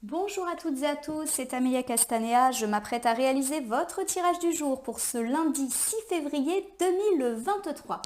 Bonjour à toutes et à tous, c'est Amelia Castanea. Je m'apprête à réaliser votre tirage du jour pour ce lundi 6 février 2023.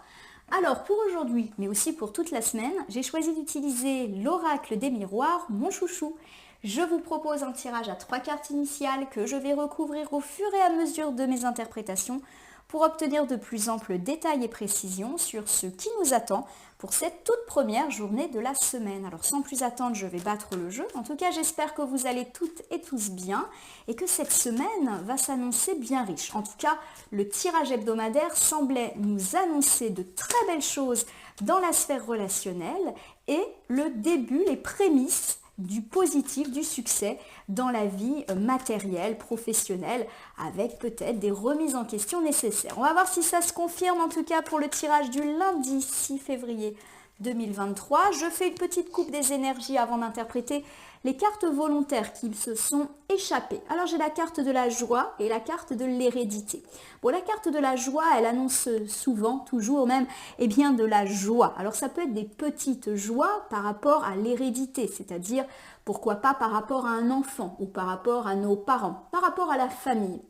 Alors pour aujourd'hui, mais aussi pour toute la semaine, j'ai choisi d'utiliser l'oracle des miroirs, mon chouchou. Je vous propose un tirage à 3 cartes initiales que je vais recouvrir au fur et à mesure de mes interprétations pour obtenir de plus amples détails et précisions sur ce qui nous attend pour cette toute première journée de la semaine. Alors sans plus attendre, je vais battre le jeu. En tout cas, j'espère que vous allez toutes et tous bien et que cette semaine va s'annoncer bien riche. En tout cas, le tirage hebdomadaire semblait nous annoncer de très belles choses dans la sphère relationnelle et le début, les prémices du positif, du succès dans la vie matérielle, professionnelle, avec peut-être des remises en question nécessaires. On va voir si ça se confirme en tout cas pour le tirage du lundi 6 février 2023. Je fais une petite coupe des énergies avant d'interpréter les cartes volontaires qui se sont échappées. Alors j'ai la carte de la joie et la carte de l'hérédité. Bon, la carte de la joie, elle annonce souvent, toujours même, eh bien de la joie. Alors ça peut être des petites joies par rapport à l'hérédité, c'est-à-dire pourquoi pas par rapport à un enfant ou par rapport à nos parents, par rapport à la famille.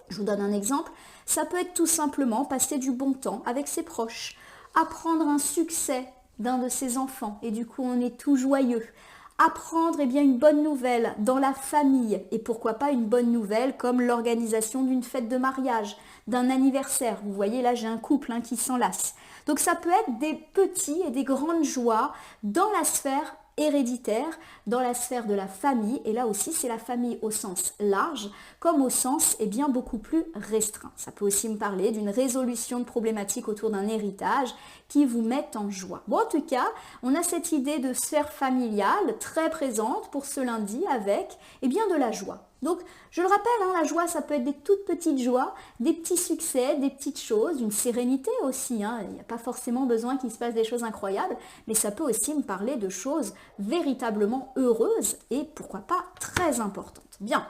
Je vous donne un exemple, ça peut être tout simplement passer du bon temps avec ses proches, apprendre un succès d'un de ses enfants et du coup on est tout joyeux. Apprendre eh bien, une bonne nouvelle dans la famille et pourquoi pas une bonne nouvelle comme l'organisation d'une fête de mariage, d'un anniversaire. Vous voyez là j'ai un couple qui s'enlace. Donc ça peut être des petits et des grandes joies dans la sphère héréditaire, dans la sphère de la famille, et là aussi c'est la famille au sens large, comme au sens bien beaucoup plus restreint. Ça peut aussi me parler d'une résolution de problématiques autour d'un héritage qui vous met en joie. Bon, en tout cas, on a cette idée de sphère familiale très présente pour ce lundi avec de la joie. Donc, je le rappelle, la joie, ça peut être des toutes petites joies, des petits succès, des petites choses, une sérénité aussi. Il n'y a pas forcément besoin qu'il se passe des choses incroyables, mais ça peut aussi me parler de choses véritablement heureuses et pourquoi pas très importantes. Bien.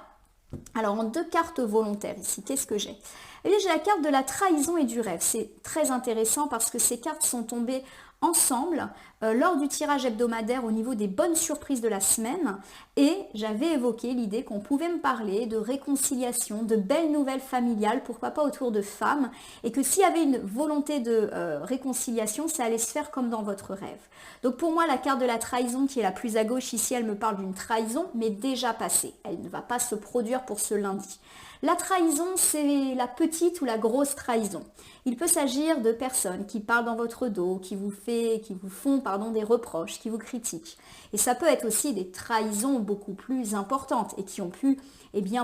Alors, en 2 cartes volontaires ici, qu'est-ce que j'ai? Eh bien, j'ai la carte de la trahison et du rêve. C'est très intéressant parce que ces cartes sont tombées ensemble lors du tirage hebdomadaire au niveau des bonnes surprises de la semaine et j'avais évoqué l'idée qu'on pouvait me parler de réconciliation, de belles nouvelles familiales, pourquoi pas autour de femmes, et que s'il y avait une volonté de réconciliation, ça allait se faire comme dans votre rêve. Donc pour moi, la carte de la trahison qui est la plus à gauche ici, elle me parle d'une trahison, mais déjà passée. Elle ne va pas se produire pour ce lundi. La trahison, c'est la petite ou la grosse trahison. Il peut s'agir de personnes qui parlent dans votre dos, qui vous font des reproches, qui vous critiquent. Et ça peut être aussi des trahisons beaucoup plus importantes et qui ont pu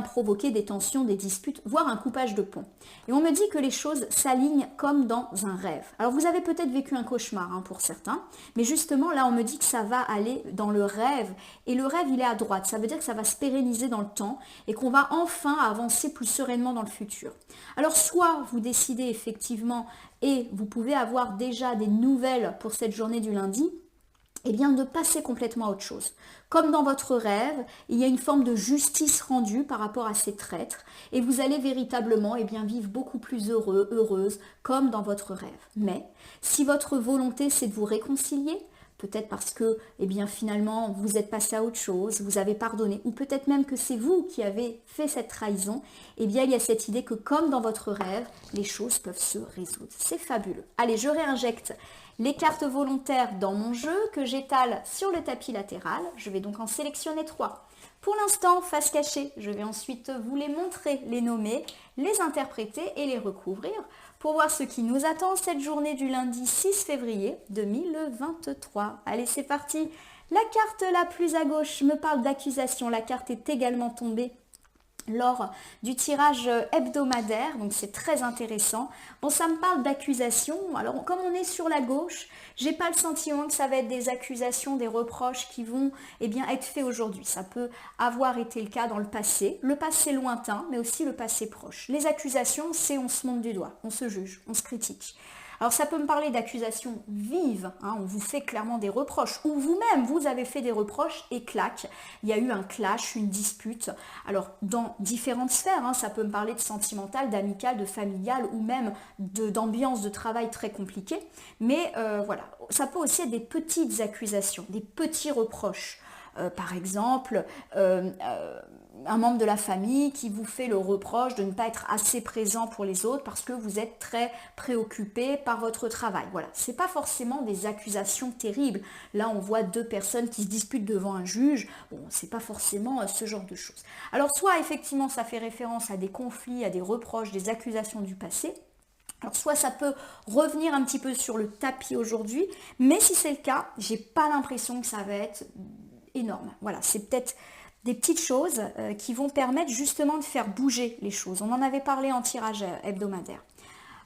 provoquer des tensions, des disputes, voire un coupage de pont. Et on me dit que les choses s'alignent comme dans un rêve. Alors vous avez peut-être vécu un cauchemar pour certains, mais justement là on me dit que ça va aller dans le rêve. Et le rêve il est à droite, ça veut dire que ça va se pérenniser dans le temps et qu'on va enfin avancer plus sereinement dans le futur. Alors soit vous décidez effectivement et vous pouvez avoir déjà des nouvelles pour cette journée du lundi, de passer complètement à autre chose. Comme dans votre rêve, il y a une forme de justice rendue par rapport à ces traîtres et vous allez véritablement vivre beaucoup plus heureux, heureuse, comme dans votre rêve. Mais si votre volonté c'est de vous réconcilier, peut-être parce que finalement vous êtes passé à autre chose, vous avez pardonné, ou peut-être même que c'est vous qui avez fait cette trahison, il y a cette idée que comme dans votre rêve, les choses peuvent se résoudre. C'est fabuleux. Allez, je réinjecte les cartes volontaires dans mon jeu que j'étale sur le tapis latéral. Je vais donc en sélectionner 3. Pour l'instant, face cachée, je vais ensuite vous les montrer, les nommer, les interpréter et les recouvrir pour voir ce qui nous attend cette journée du lundi 6 février 2023. Allez, c'est parti. La carte la plus à gauche me parle d'accusation. La carte est également tombée lors du tirage hebdomadaire, donc c'est très intéressant. Bon, ça me parle d'accusation. Alors, comme on est sur la gauche, j'ai pas le sentiment que ça va être des accusations, des reproches qui vont être faits aujourd'hui. Ça peut avoir été le cas dans le passé lointain, mais aussi le passé proche. Les accusations, c'est on se monte du doigt, on se juge, on se critique. Alors ça peut me parler d'accusations vives, on vous fait clairement des reproches, ou vous-même, vous avez fait des reproches et clac, il y a eu un clash, une dispute. Alors dans différentes sphères, ça peut me parler de sentimental, d'amical, de familial, ou même d'ambiance de travail très compliquée. Mais voilà, ça peut aussi être des petites accusations, des petits reproches. Par exemple, un membre de la famille qui vous fait le reproche de ne pas être assez présent pour les autres parce que vous êtes très préoccupé par votre travail. Voilà, c'est pas forcément des accusations terribles. Là, on voit deux personnes qui se disputent devant un juge. Bon, c'est pas forcément ce genre de choses. Alors, soit effectivement, ça fait référence à des conflits, à des reproches, des accusations du passé. Alors soit ça peut revenir un petit peu sur le tapis aujourd'hui, mais si c'est le cas, j'ai pas l'impression que ça va être énorme. Voilà, c'est peut-être des petites choses qui vont permettre justement de faire bouger les choses. On en avait parlé en tirage hebdomadaire.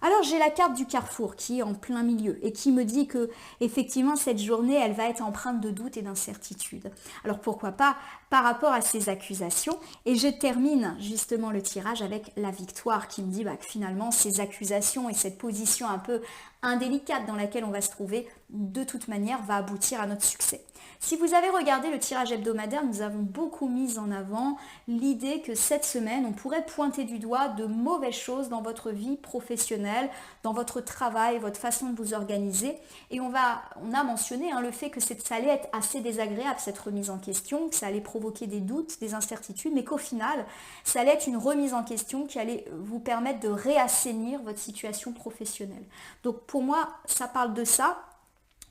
Alors j'ai la carte du carrefour qui est en plein milieu et qui me dit que effectivement cette journée elle va être empreinte de doute et d'incertitude. Alors pourquoi pas par rapport à ces accusations, et je termine justement le tirage avec la victoire qui me dit que finalement ces accusations et cette position un peu indélicate dans laquelle on va se trouver de toute manière va aboutir à notre succès. Si vous avez regardé le tirage hebdomadaire, nous avons beaucoup mis en avant l'idée que cette semaine, on pourrait pointer du doigt de mauvaises choses dans votre vie professionnelle, dans votre travail, votre façon de vous organiser. Et on a mentionné le fait que ça allait être assez désagréable, cette remise en question, que ça allait provoquer des doutes, des incertitudes, mais qu'au final, ça allait être une remise en question qui allait vous permettre de réassainir votre situation professionnelle. Donc pour moi, ça parle de ça.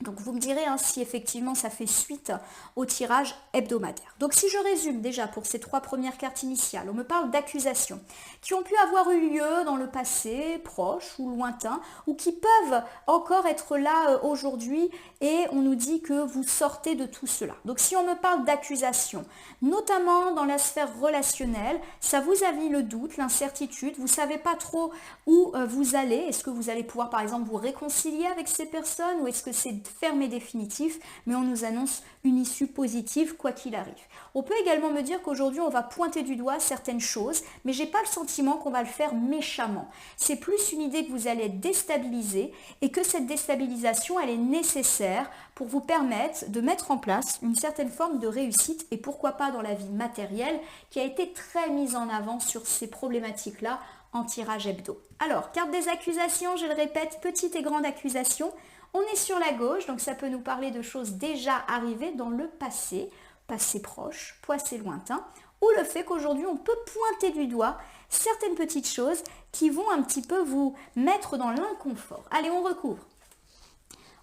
Donc vous me direz si effectivement ça fait suite au tirage hebdomadaire. Donc si je résume déjà pour ces trois premières cartes initiales, on me parle d'accusations qui ont pu avoir eu lieu dans le passé, proche ou lointain, ou qui peuvent encore être là aujourd'hui, et on nous dit que vous sortez de tout cela. Donc si on me parle d'accusations, notamment dans la sphère relationnelle, ça vous a mis le doute, l'incertitude, vous ne savez pas trop où vous allez, est-ce que vous allez pouvoir par exemple vous réconcilier avec ces personnes, ou est-ce que c'est ferme et définitif, mais on nous annonce une issue positive quoi qu'il arrive. On peut également me dire qu'aujourd'hui on va pointer du doigt certaines choses, mais j'ai pas le sentiment qu'on va le faire méchamment. C'est plus une idée que vous allez être déstabilisé et que cette déstabilisation elle est nécessaire pour vous permettre de mettre en place une certaine forme de réussite, et pourquoi pas dans la vie matérielle qui a été très mise en avant sur ces problématiques-là en tirage hebdo. Alors, carte des accusations, je le répète, petite et grande accusation. On est sur la gauche, donc ça peut nous parler de choses déjà arrivées dans le passé, passé proche, passé lointain, ou le fait qu'aujourd'hui on peut pointer du doigt certaines petites choses qui vont un petit peu vous mettre dans l'inconfort. Allez, on recouvre.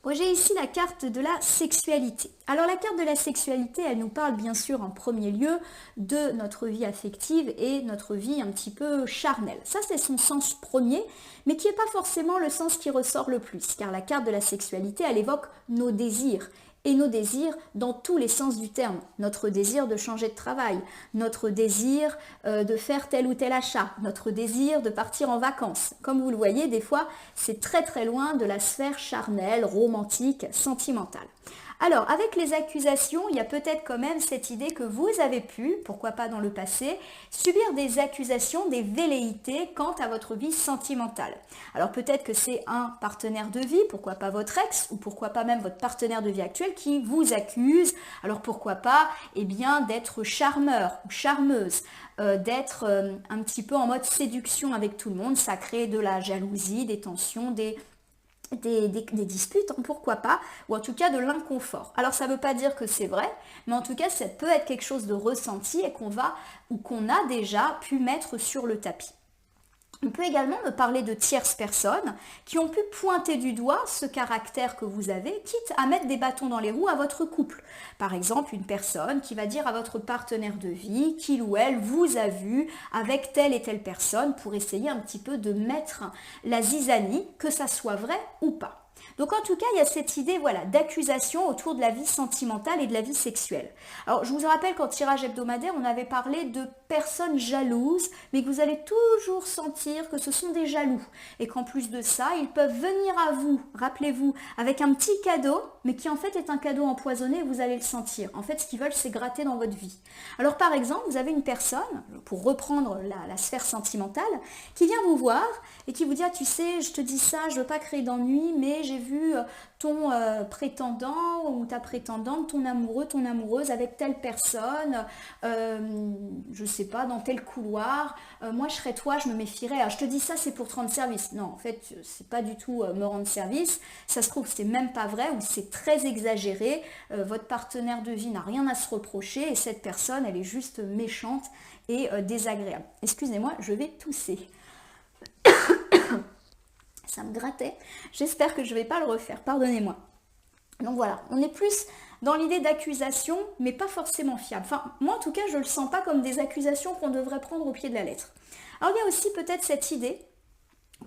Bon, j'ai ici la carte de la sexualité. Alors la carte de la sexualité, elle nous parle bien sûr en premier lieu de notre vie affective et notre vie un petit peu charnelle. Ça c'est son sens premier, mais qui n'est pas forcément le sens qui ressort le plus, car la carte de la sexualité, elle évoque nos désirs. Et nos désirs dans tous les sens du terme. Notre désir de changer de travail, notre désir de faire tel ou tel achat, notre désir de partir en vacances. Comme vous le voyez, des fois, c'est très très loin de la sphère charnelle, romantique, sentimentale. Alors, avec les accusations, il y a peut-être quand même cette idée que vous avez pu, pourquoi pas dans le passé, subir des accusations, des velléités quant à votre vie sentimentale. Alors peut-être que c'est un partenaire de vie, pourquoi pas votre ex, ou pourquoi pas même votre partenaire de vie actuel qui vous accuse. Alors pourquoi pas, d'être charmeur ou charmeuse, d'être un petit peu en mode séduction avec tout le monde. Ça crée de la jalousie, des tensions, des disputes, pourquoi pas, ou en tout cas de l'inconfort. Alors ça ne veut pas dire que c'est vrai, mais en tout cas ça peut être quelque chose de ressenti et qu'on a déjà pu mettre sur le tapis. On peut également me parler de tierces personnes qui ont pu pointer du doigt ce caractère que vous avez, quitte à mettre des bâtons dans les roues à votre couple. Par exemple, une personne qui va dire à votre partenaire de vie qu'il ou elle vous a vu avec telle et telle personne pour essayer un petit peu de mettre la zizanie, que ça soit vrai ou pas. Donc en tout cas, il y a cette idée d'accusation autour de la vie sentimentale et de la vie sexuelle. Alors je vous rappelle qu'en tirage hebdomadaire, on avait parlé de personnes jalouses, mais que vous allez toujours sentir que ce sont des jaloux. Et qu'en plus de ça, ils peuvent venir à vous, rappelez-vous, avec un petit cadeau, mais qui en fait est un cadeau empoisonné et vous allez le sentir. En fait, ce qu'ils veulent, c'est gratter dans votre vie. Alors par exemple, vous avez une personne, pour reprendre la sphère sentimentale, qui vient vous voir et qui vous dit « Ah, tu sais, je te dis ça, je ne veux pas créer d'ennui, mais j'ai vu ton prétendant ou ta prétendante, ton amoureux, ton amoureuse avec telle personne, je sais pas, dans tel couloir, moi je serais toi, je me méfierais. Alors je te dis ça, c'est pour te rendre service. Non, en fait, c'est pas du tout me rendre service. Ça se trouve, c'est même pas vrai ou c'est très exagéré. Votre partenaire de vie n'a rien à se reprocher et cette personne, elle est juste méchante et désagréable. Excusez-moi, je vais tousser. Ça me grattait. J'espère que je ne vais pas le refaire. Pardonnez-moi. Donc voilà, on est plus dans l'idée d'accusation, mais pas forcément fiable. Enfin, moi en tout cas, je ne le sens pas comme des accusations qu'on devrait prendre au pied de la lettre. Alors il y a aussi peut-être cette idée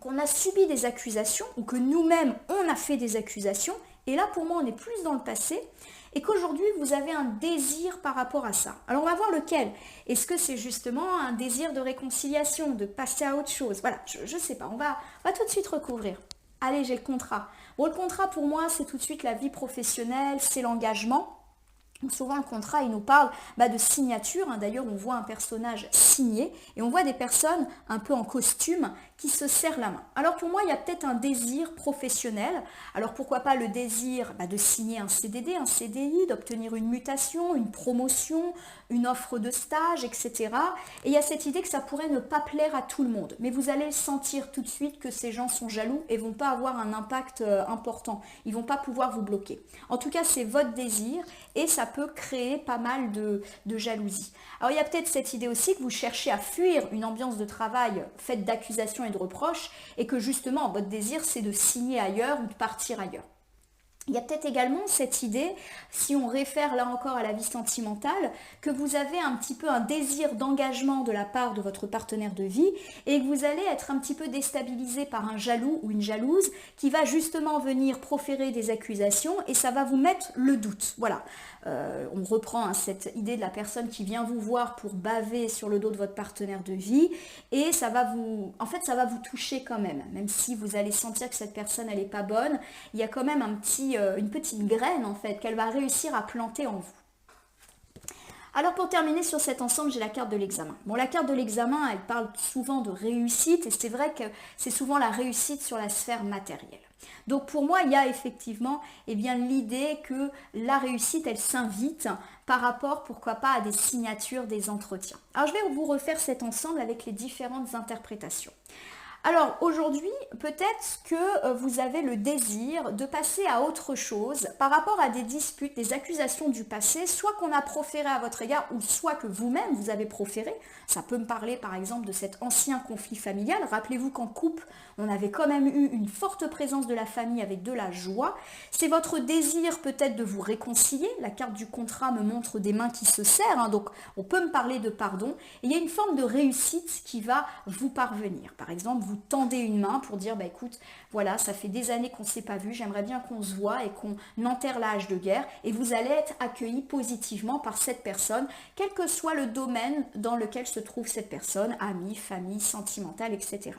qu'on a subi des accusations ou que nous-mêmes, on a fait des accusations. Et là, pour moi, on est plus dans le passé et qu'aujourd'hui, vous avez un désir par rapport à ça. Alors, on va voir lequel. Est-ce que c'est justement un désir de réconciliation, de passer à autre chose? Voilà, je ne sais pas. On va tout de suite recouvrir. Allez, j'ai le contrat. Bon, le contrat, pour moi, c'est tout de suite la vie professionnelle, c'est l'engagement. Souvent, le contrat, il nous parle de signature. D'ailleurs, on voit un personnage signé et on voit des personnes un peu en costume qui se serrent la main. Alors, pour moi, il y a peut-être un désir professionnel. Alors, pourquoi pas le désir de signer un CDD, un CDI, d'obtenir une mutation, une promotion, une offre de stage, etc. Et il y a cette idée que ça pourrait ne pas plaire à tout le monde. Mais vous allez sentir tout de suite que ces gens sont jaloux et vont pas avoir un impact important. Ils vont pas pouvoir vous bloquer. En tout cas, c'est votre désir et ça peut créer pas mal de jalousie. Alors il y a peut-être cette idée aussi que vous cherchez à fuir une ambiance de travail faite d'accusations et de reproches et que justement votre désir c'est de signer ailleurs ou de partir ailleurs. Il y a peut-être également cette idée, si on réfère là encore à la vie sentimentale, que vous avez un petit peu un désir d'engagement de la part de votre partenaire de vie et que vous allez être un petit peu déstabilisé par un jaloux ou une jalouse qui va justement venir proférer des accusations et ça va vous mettre le doute. Voilà, on reprend cette idée de la personne qui vient vous voir pour baver sur le dos de votre partenaire de vie et ça va vous toucher quand même si vous allez sentir que cette personne elle n'est pas bonne, il y a quand même une petite graine en fait qu'elle va réussir à planter en vous. Alors pour terminer sur cet ensemble, j'ai la carte de l'examen. Bon, la carte de l'examen, elle parle souvent de réussite et c'est vrai que c'est souvent la réussite sur la sphère matérielle. Donc pour moi, il y a effectivement l'idée que la réussite, elle s'invite par rapport, pourquoi pas, à des signatures, des entretiens. Alors je vais vous refaire cet ensemble avec les différentes interprétations. Alors aujourd'hui, peut-être que vous avez le désir de passer à autre chose par rapport à des disputes, des accusations du passé, soit qu'on a proféré à votre égard ou soit que vous-même vous avez proféré. Ça peut me parler par exemple de cet ancien conflit familial. Rappelez-vous qu'en couple, on avait quand même eu une forte présence de la famille avec de la joie. C'est votre désir peut-être de vous réconcilier. La carte du contrat me montre des mains qui se serrent, donc on peut me parler de pardon. Et il y a une forme de réussite qui va vous parvenir. Par exemple, vous tendez une main pour dire écoute, voilà, ça fait des années qu'on ne s'est pas vu, j'aimerais bien qu'on se voit et qu'on enterre la hache de guerre et vous allez être accueilli positivement par cette personne, quel que soit le domaine dans lequel se trouve cette personne, amis, famille, sentimentale, etc.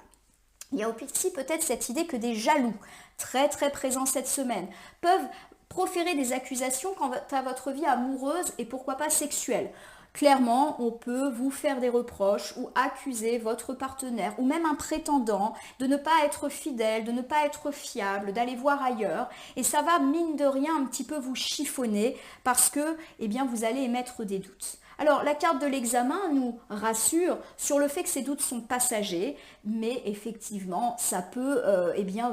Il y a aussi peut-être cette idée que des jaloux, très très présents cette semaine, peuvent proférer des accusations quant à votre vie amoureuse et pourquoi pas sexuelle. Clairement, on peut vous faire des reproches ou accuser votre partenaire ou même un prétendant de ne pas être fidèle, de ne pas être fiable, d'aller voir ailleurs. Et ça va, mine de rien, un petit peu vous chiffonner parce que vous allez émettre des doutes. Alors, la carte de l'examen nous rassure sur le fait que ces doutes sont passagers, mais effectivement, ça peut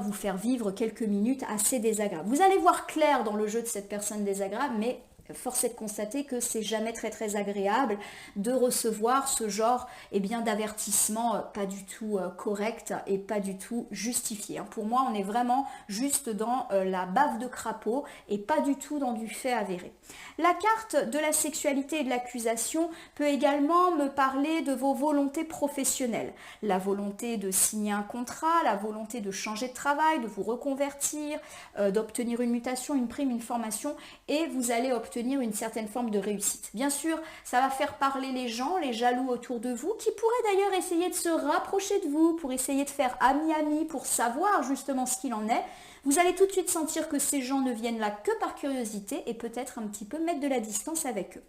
vous faire vivre quelques minutes assez désagréables. Vous allez voir clair dans le jeu de cette personne désagréable, mais force est de constater que c'est jamais très très agréable de recevoir ce genre d'avertissement pas du tout correct et pas du tout justifié. Pour moi, on est vraiment juste dans la bave de crapaud et pas du tout dans du fait avéré. La carte de la sexualité et de l'accusation peut également me parler de vos volontés professionnelles. La volonté de signer un contrat, la volonté de changer de travail, de vous reconvertir, d'obtenir une mutation, une prime, une formation et vous allez obtenir une certaine forme de réussite. Bien sûr, ça va faire parler les gens, les jaloux autour de vous, qui pourraient d'ailleurs essayer de se rapprocher de vous pour essayer de faire ami-ami, pour savoir justement ce qu'il en est. Vous allez tout de suite sentir que ces gens ne viennent là que par curiosité et peut-être un petit peu mettre de la distance avec eux.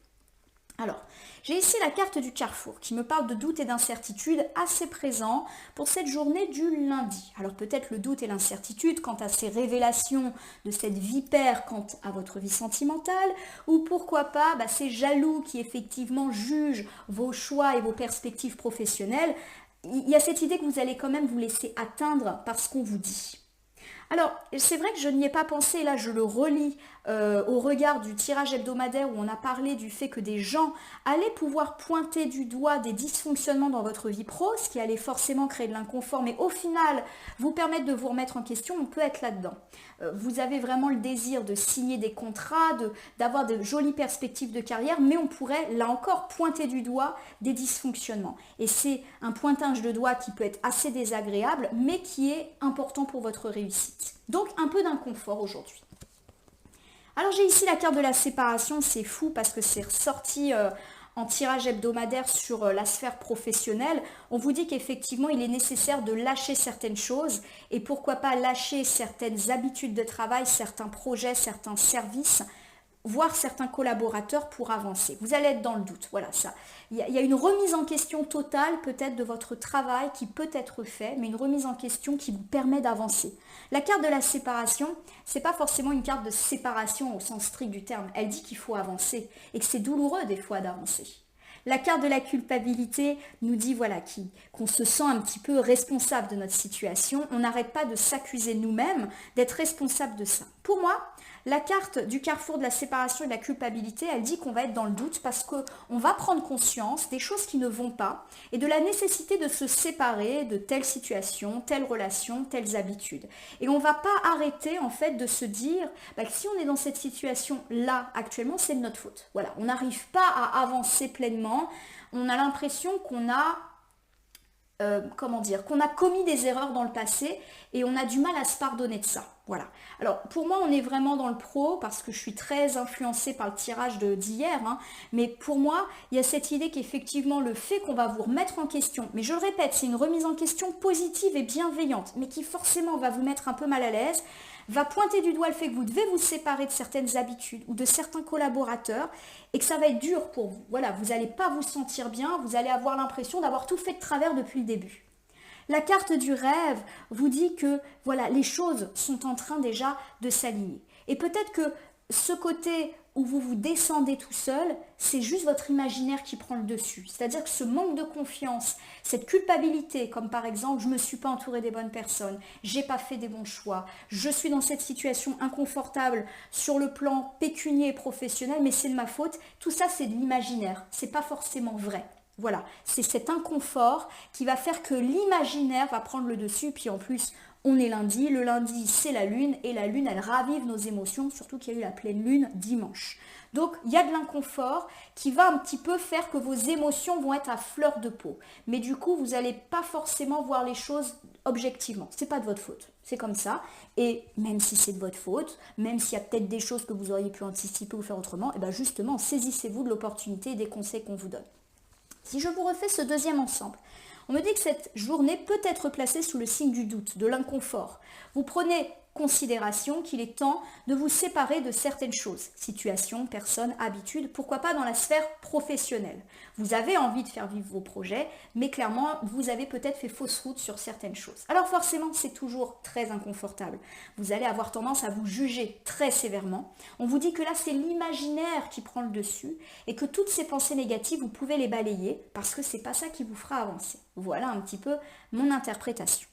Alors, j'ai ici la carte du carrefour qui me parle de doute et d'incertitude assez présents pour cette journée du lundi. Alors peut-être le doute et l'incertitude quant à ces révélations de cette vipère quant à votre vie sentimentale, ou pourquoi pas ces jaloux qui effectivement jugent vos choix et vos perspectives professionnelles. Il y a cette idée que vous allez quand même vous laisser atteindre par ce qu'on vous dit. Alors, c'est vrai que je n'y ai pas pensé, là je le relis au regard du tirage hebdomadaire où on a parlé du fait que des gens allaient pouvoir pointer du doigt des dysfonctionnements dans votre vie pro, ce qui allait forcément créer de l'inconfort, mais au final vous permettre de vous remettre en question, on peut être là-dedans. Vous avez vraiment le désir de signer des contrats, d'avoir de jolies perspectives de carrière, mais on pourrait, là encore, pointer du doigt des dysfonctionnements. Et c'est un pointage de doigt qui peut être assez désagréable, mais qui est important pour votre réussite. Donc, un peu d'inconfort aujourd'hui. Alors, j'ai ici la carte de la séparation, c'est fou parce que c'est ressorti en tirage hebdomadaire sur la sphère professionnelle. On vous dit qu'effectivement, il est nécessaire de lâcher certaines choses et pourquoi pas lâcher certaines habitudes de travail, certains projets, certains services, voire certains collaborateurs pour avancer. Vous allez être dans le doute, voilà ça. Il y a une remise en question totale peut-être de votre travail qui peut être fait, mais une remise en question qui vous permet d'avancer. La carte de la séparation, c'est pas forcément une carte de séparation au sens strict du terme. Elle dit qu'il faut avancer et que c'est douloureux des fois d'avancer. La carte de la culpabilité nous dit voilà qu'on se sent un petit peu responsable de notre situation. On n'arrête pas de s'accuser nous-mêmes d'être responsable de ça. Pour moi, la carte du carrefour de la séparation et de la culpabilité, elle dit qu'on va être dans le doute parce qu'on va prendre conscience des choses qui ne vont pas et de la nécessité de se séparer de telle situation, telle relation, telles habitudes. Et on ne va pas arrêter en fait de se dire que si on est dans cette situation-là actuellement, c'est de notre faute. Voilà, on n'arrive pas à avancer pleinement. On a l'impression qu'on a qu'on a commis des erreurs dans le passé et on a du mal à se pardonner de ça. Voilà. Alors pour moi on est vraiment dans le pro parce que je suis très influencée par le tirage d'hier, mais pour moi il y a cette idée qu'effectivement le fait qu'on va vous remettre en question, mais je le répète, c'est une remise en question positive et bienveillante, mais qui forcément va vous mettre un peu mal à l'aise, va pointer du doigt le fait que vous devez vous séparer de certaines habitudes ou de certains collaborateurs et que ça va être dur pour vous. Voilà, vous n'allez pas vous sentir bien, vous allez avoir l'impression d'avoir tout fait de travers depuis le début. La carte du rêve vous dit que voilà, les choses sont en train déjà de s'aligner. Et peut-être que ce côté où vous vous descendez tout seul, c'est juste votre imaginaire qui prend le dessus. C'est-à-dire que ce manque de confiance, cette culpabilité, comme par exemple, je ne me suis pas entourée des bonnes personnes, j'ai pas fait des bons choix, je suis dans cette situation inconfortable sur le plan pécunier et professionnel, mais c'est de ma faute. Tout ça, c'est de l'imaginaire, c'est pas forcément vrai. Voilà, c'est cet inconfort qui va faire que l'imaginaire va prendre le dessus, puis en plus, on est lundi, le lundi c'est la lune, et la lune elle ravive nos émotions, surtout qu'il y a eu la pleine lune dimanche. Donc il y a de l'inconfort qui va un petit peu faire que vos émotions vont être à fleur de peau. Mais du coup, vous n'allez pas forcément voir les choses objectivement. C'est pas de votre faute, c'est comme ça. Et même si c'est de votre faute, même s'il y a peut-être des choses que vous auriez pu anticiper ou faire autrement, et bien justement, saisissez-vous de l'opportunité et des conseils qu'on vous donne. Si je vous refais ce deuxième ensemble, on me dit que cette journée peut être placée sous le signe du doute, de l'inconfort. Vous prenez considération qu'il est temps de vous séparer de certaines choses, situations, personnes, habitudes, pourquoi pas dans la sphère professionnelle. Vous avez envie de faire vivre vos projets, mais clairement, vous avez peut-être fait fausse route sur certaines choses. Alors forcément, c'est toujours très inconfortable. Vous allez avoir tendance à vous juger très sévèrement. On vous dit que là, c'est l'imaginaire qui prend le dessus et que toutes ces pensées négatives, vous pouvez les balayer parce que c'est pas ça qui vous fera avancer. Voilà un petit peu mon interprétation.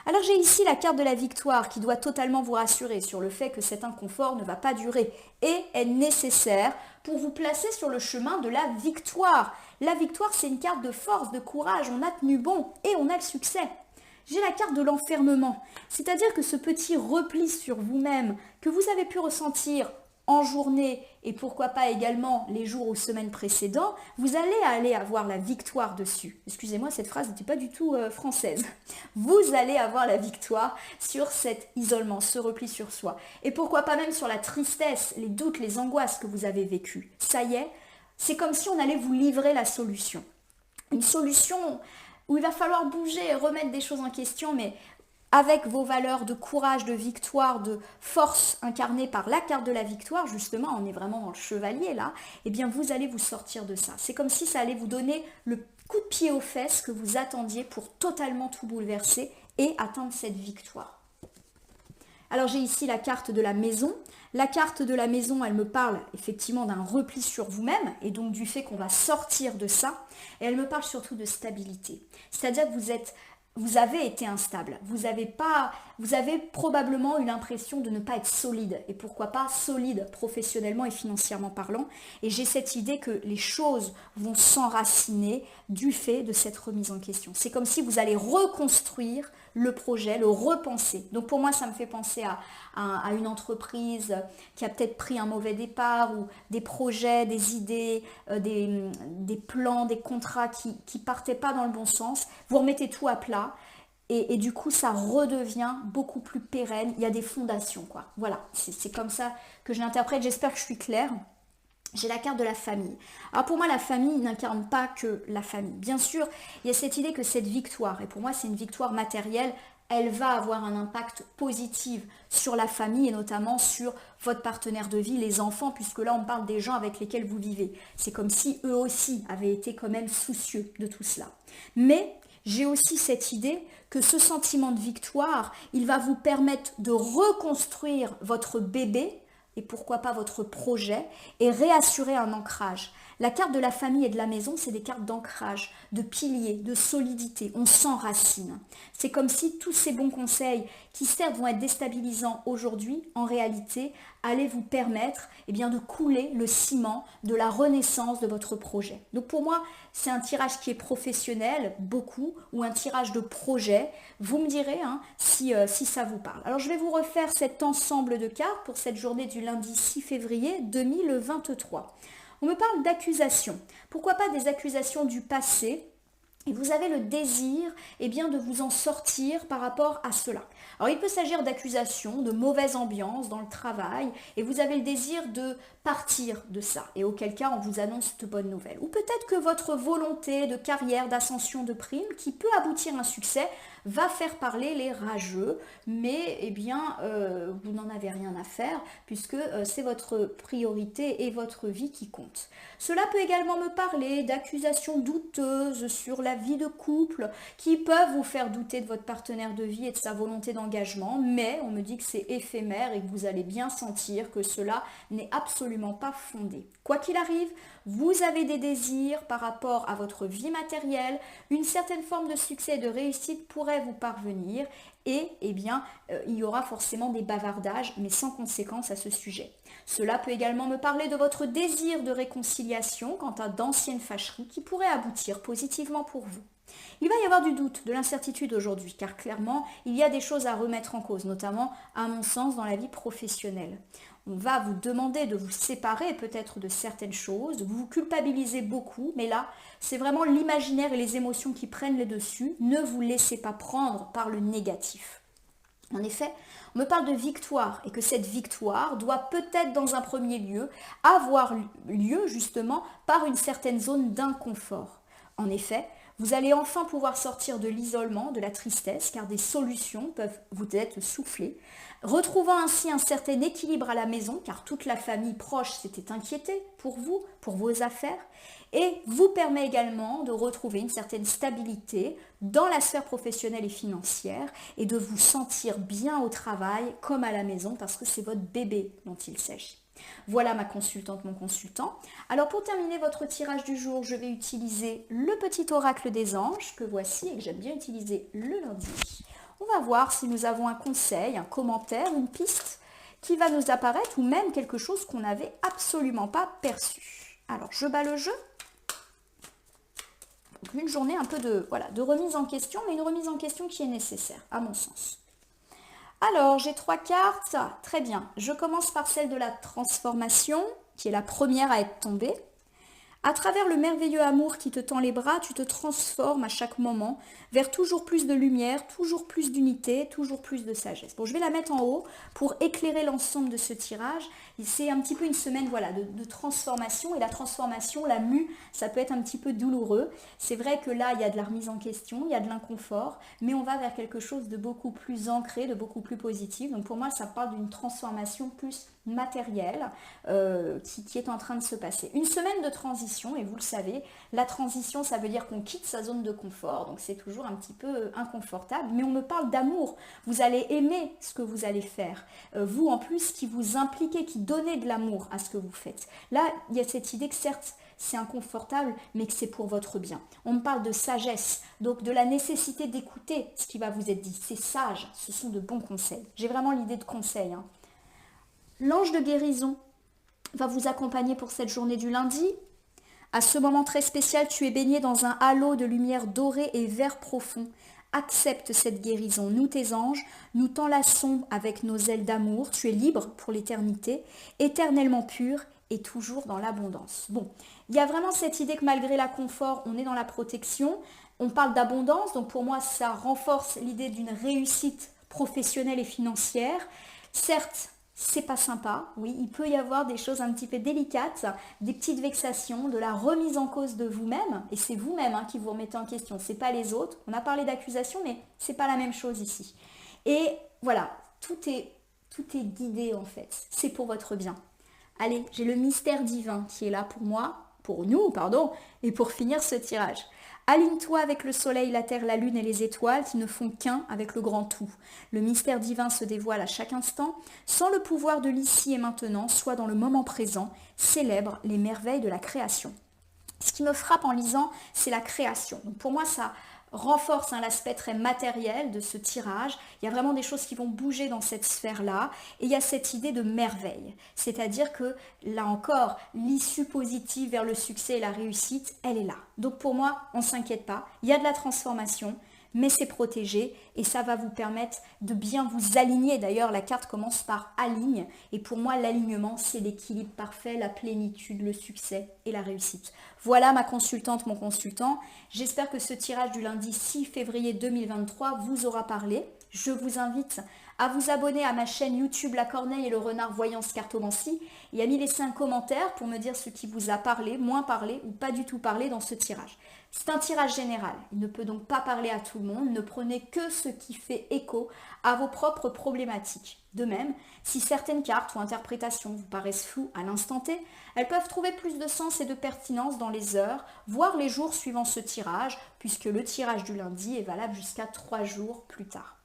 Alors j'ai ici la carte de la victoire qui doit totalement vous rassurer sur le fait que cet inconfort ne va pas durer et est nécessaire pour vous placer sur le chemin de la victoire. La victoire, c'est une carte de force, de courage, on a tenu bon et on a le succès. J'ai la carte de l'enfermement, c'est-à-dire que ce petit repli sur vous-même que vous avez pu ressentir en journée et pourquoi pas également les jours ou semaines précédents, vous allez avoir la victoire dessus. Excusez-moi, cette phrase n'était pas du tout française. Vous allez avoir la victoire sur cet isolement, ce repli sur soi. Et pourquoi pas même sur la tristesse, les doutes, les angoisses que vous avez vécues. Ça y est, c'est comme si on allait vous livrer la solution. Une solution où il va falloir bouger et remettre des choses en question, mais avec vos valeurs de courage, de victoire, de force incarnées par la carte de la victoire, justement, on est vraiment dans le chevalier là, eh bien vous allez vous sortir de ça. C'est comme si ça allait vous donner le coup de pied aux fesses que vous attendiez pour totalement tout bouleverser et atteindre cette victoire. Alors j'ai ici la carte de la maison. La carte de la maison, elle me parle effectivement d'un repli sur vous-même et donc du fait qu'on va sortir de ça. Et elle me parle surtout de stabilité. C'est-à-dire que vous avez été instable. Vous avez probablement eu l'impression de ne pas être solide. Et pourquoi pas solide professionnellement et financièrement parlant. Et j'ai cette idée que les choses vont s'enraciner du fait de cette remise en question. C'est comme si vous allez reconstruire le projet, le repenser. Donc pour moi, ça me fait penser à une entreprise qui a peut-être pris un mauvais départ ou des projets, des idées, des plans, des contrats qui partaient pas dans le bon sens. Vous remettez tout à plat et du coup, ça redevient beaucoup plus pérenne. Il y a des fondations, quoi. Voilà, c'est comme ça que je l'interprète. J'espère que je suis claire. J'ai la carte de la famille. Alors pour moi, la famille n'incarne pas que la famille. Bien sûr, il y a cette idée que cette victoire, et pour moi c'est une victoire matérielle, elle va avoir un impact positif sur la famille et notamment sur votre partenaire de vie, les enfants, puisque là on parle des gens avec lesquels vous vivez. C'est comme si eux aussi avaient été quand même soucieux de tout cela. Mais j'ai aussi cette idée que ce sentiment de victoire, il va vous permettre de reconstruire votre bébé, et pourquoi pas votre projet, et réassurer un ancrage. La carte de la famille et de la maison, c'est des cartes d'ancrage, de piliers, de solidité. On s'enracine. C'est comme si tous ces bons conseils qui certes vont être déstabilisants aujourd'hui, en réalité, allaient vous permettre de couler le ciment de la renaissance de votre projet. Donc pour moi, c'est un tirage qui est professionnel, beaucoup, ou un tirage de projet. Vous me direz si ça vous parle. Alors je vais vous refaire cet ensemble de cartes pour cette journée du lundi 6 février 2023. On me parle d'accusations. Pourquoi pas des accusations du passé ? Et vous avez le désir de vous en sortir par rapport à cela. Alors il peut s'agir d'accusations, de mauvaise ambiance dans le travail, et vous avez le désir de partir de ça, et auquel cas on vous annonce de bonnes nouvelles. Ou peut-être que votre volonté de carrière, d'ascension, de prime, qui peut aboutir à un succès, va faire parler les rageux, mais vous n'en avez rien à faire, puisque c'est votre priorité et votre vie qui compte. Cela peut également me parler d'accusations douteuses sur la vie de couple, qui peuvent vous faire douter de votre partenaire de vie et de sa volonté d'engagement, mais on me dit que c'est éphémère et que vous allez bien sentir que cela n'est absolument pas fondé. Quoi qu'il arrive, vous avez des désirs par rapport à votre vie matérielle, une certaine forme de succès et de réussite pourrait vous parvenir et il y aura forcément des bavardages, mais sans conséquence à ce sujet. Cela peut également me parler de votre désir de réconciliation quant à d'anciennes fâcheries qui pourraient aboutir positivement pour vous. Il va y avoir du doute, de l'incertitude aujourd'hui, car clairement, il y a des choses à remettre en cause, notamment, à mon sens, dans la vie professionnelle. On va vous demander de vous séparer peut-être de certaines choses, vous vous culpabilisez beaucoup, mais là, c'est vraiment l'imaginaire et les émotions qui prennent les dessus. Ne vous laissez pas prendre par le négatif. En effet, on me parle de victoire et que cette victoire doit peut-être dans un premier lieu avoir lieu justement par une certaine zone d'inconfort. En effet, vous allez enfin pouvoir sortir de l'isolement, de la tristesse, car des solutions peuvent vous être soufflées, retrouvant ainsi un certain équilibre à la maison, car toute la famille proche s'était inquiétée pour vous, pour vos affaires, et vous permet également de retrouver une certaine stabilité dans la sphère professionnelle et financière, et de vous sentir bien au travail comme à la maison, parce que c'est votre bébé dont il s'agit. Voilà ma consultante, mon consultant. Alors pour terminer votre tirage du jour, je vais utiliser le petit oracle des anges que voici et que j'aime bien utiliser le lundi. On va voir si nous avons un conseil, un commentaire, une piste qui va nous apparaître ou même quelque chose qu'on n'avait absolument pas perçu. Alors je bats le jeu. Donc une journée un peu de remise en question, mais une remise en question qui est nécessaire à mon sens. Alors, j'ai 3 cartes. Très bien. Je commence par celle de la transformation, qui est la première à être tombée. À travers le merveilleux amour qui te tend les bras, tu te transformes à chaque moment vers toujours plus de lumière, toujours plus d'unité, toujours plus de sagesse. Bon, je vais la mettre en haut pour éclairer l'ensemble de ce tirage. C'est un petit peu une semaine voilà, de transformation. Et la transformation, la mue, ça peut être un petit peu douloureux. C'est vrai que là, il y a de la remise en question, il y a de l'inconfort, mais on va vers quelque chose de beaucoup plus ancré, de beaucoup plus positif. Donc pour moi, ça parle d'une transformation plus matérielle qui est en train de se passer. Une semaine de transition, et vous le savez, la transition, ça veut dire qu'on quitte sa zone de confort, donc c'est toujours un petit peu inconfortable, mais on me parle d'amour. Vous allez aimer ce que vous allez faire. Vous, en plus, qui vous impliquez, qui donnez de l'amour à ce que vous faites. Là, il y a cette idée que certes, c'est inconfortable, mais que c'est pour votre bien. On me parle de sagesse, donc de la nécessité d'écouter ce qui va vous être dit. C'est sage, ce sont de bons conseils. J'ai vraiment l'idée de conseils. L'ange de guérison va vous accompagner pour cette journée du lundi. À ce moment très spécial, tu es baigné dans un halo de lumière dorée et vert profond. Accepte cette guérison. Nous, tes anges, nous t'enlaçons avec nos ailes d'amour. Tu es libre pour l'éternité, éternellement pur et toujours dans l'abondance. Bon, il y a vraiment cette idée que malgré l'inconfort, on est dans la protection. On parle d'abondance, donc pour moi, ça renforce l'idée d'une réussite professionnelle et financière. Certes, c'est pas sympa, oui, il peut y avoir des choses un petit peu délicates, des petites vexations, de la remise en cause de vous-même, et c'est vous-même qui vous remettez en question, c'est pas les autres. On a parlé d'accusation, mais c'est pas la même chose ici. Et voilà, tout est guidé en fait, c'est pour votre bien. Allez, j'ai le mystère divin qui est là pour moi, pour nous, pardon, et pour finir ce tirage. Aligne-toi avec le soleil, la terre, la lune et les étoiles qui ne font qu'un avec le grand tout. Le mystère divin se dévoile à chaque instant. Sans le pouvoir de l'ici et maintenant, soit dans le moment présent, célèbre les merveilles de la création. Ce qui me frappe en lisant, c'est la création. Donc pour moi, ça renforce l'aspect très matériel de ce tirage. Il y a vraiment des choses qui vont bouger dans cette sphère-là. Et il y a cette idée de merveille. C'est-à-dire que, là encore, l'issue positive vers le succès et la réussite, elle est là. Donc pour moi, on ne s'inquiète pas. Il y a de la transformation, mais c'est protégé et ça va vous permettre de bien vous aligner. D'ailleurs, la carte commence par aligne. Et pour moi, l'alignement, c'est l'équilibre parfait, la plénitude, le succès et la réussite. Voilà ma consultante, mon consultant. J'espère que ce tirage du lundi 6 février 2023 vous aura parlé. Je vous invite à vous abonner à ma chaîne YouTube La Corneille et le Renard Voyance Cartomancie et à m'y laisser un commentaire pour me dire ce qui vous a parlé, moins parlé ou pas du tout parlé dans ce tirage. C'est un tirage général, il ne peut donc pas parler à tout le monde, ne prenez que ce qui fait écho à vos propres problématiques. De même, si certaines cartes ou interprétations vous paraissent floues à l'instant T, elles peuvent trouver plus de sens et de pertinence dans les heures, voire les jours suivant ce tirage, puisque le tirage du lundi est valable jusqu'à 3 jours plus tard.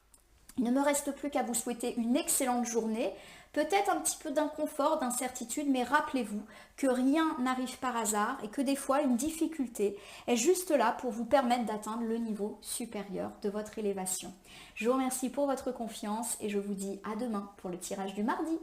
Il ne me reste plus qu'à vous souhaiter une excellente journée, peut-être un petit peu d'inconfort, d'incertitude, mais rappelez-vous que rien n'arrive par hasard et que des fois une difficulté est juste là pour vous permettre d'atteindre le niveau supérieur de votre élévation. Je vous remercie pour votre confiance et je vous dis à demain pour le tirage du mardi.